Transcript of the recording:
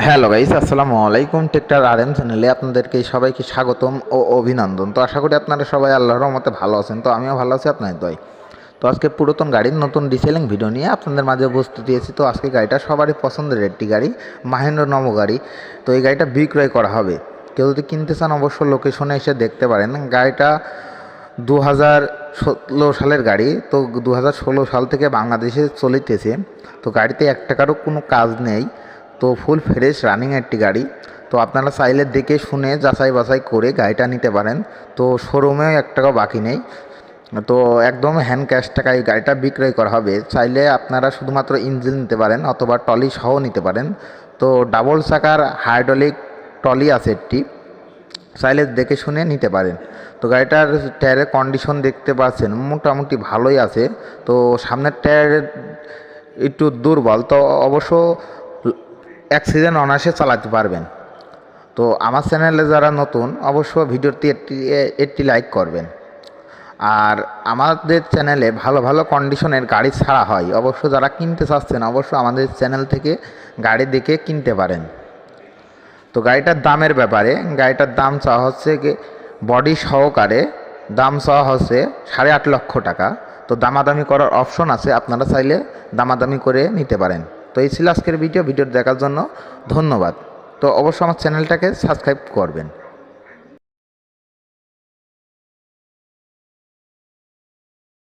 Hello guys, আসসালামু আলাইকুম। টেক্টার RM চ্যানেলে আপনাদেরকে সবাইকে স্বাগতম ও অভিনন্দন। তো আশা করি আপনারা সবাই আল্লাহর রহমতে ভালো আছেন। তো আমিও ভালো আছি আপনাদের দয়। তো আজকে পুরাতন গাড়ির নতুন ডিটেইলিং ভিডিও নিয়ে আপনাদের মাঝে উপস্থিত হয়েছি। তো আজকে গাড়িটা সবারই পছন্দের একটি গাড়ি, মাহিন্দ্রা নবো গাড়ি। তো এই গাড়িটা বিক্রয় করা হবে। কেউ যদি কিনতে চান অবশ্য লোকেশনে এসে দেখতে পারেন। গাড়িটা 2016 সালের গাড়ি। তো 2016 সাল থেকে বাংলাদেশে চলিতেছে। তো গাড়িতে এক টাকারও কোনো কাজ নেই। তো ফুল ফ্রেশ রানিং একটি গাড়ি। তো আপনারা চাইলে দেখে শুনে যাচাই বাছাই করে গাড়িটা নিতে পারেন। তো শোরুমেও এক টাকাও বাকি নেই। তো একদম হ্যান্ড ক্যাশ টাকায় গাড়িটা বিক্রয় করা হবে। চাইলে আপনারা শুধুমাত্র ইঞ্জিন নিতে পারেন অথবা টলি সহ নিতে পারেন। তো ডাবল চাকার হাইড্রোলিক টলি আছে একটি, চাইলে দেখে শুনে নিতে পারেন। তো গাড়িটার টায়ারের কন্ডিশন দেখতে পাচ্ছেন মোটামুটি ভালোই আছে। তো সামনের টায়ার একটু দুর্বল, তো অবশ্য অ্যাক্সিডেন্ট অনায়াসে চালাতে পারবেন। তো আমার চ্যানেলে যারা নতুন অবশ্য ভিডিওটি একটি লাইক করবেন। আর আমাদের চ্যানেলে ভালো ভালো কন্ডিশনের গাড়ি ছাড়া হয়। অবশ্য যারা কিনতে চাচ্ছেন অবশ্য আমাদের চ্যানেল থেকে গাড়ি দেখে কিনতে পারেন। তো গাড়িটার দামের ব্যাপারে, গাড়িটার দাম চাওয়া হচ্ছে বডি সহকারে দাম চাওয়া হচ্ছে 8.5 লক্ষ টাকা। তো দামাদামি করার অপশন আছে, আপনারা চাইলে দামাদামি করে নিতে পারেন। তো এই ছিল আজকের ভিডিও দেখার জন্য ধন্যবাদ। তো অবশ্যই আমার চ্যানেলটাকে সাবস্ক্রাইব করবেন।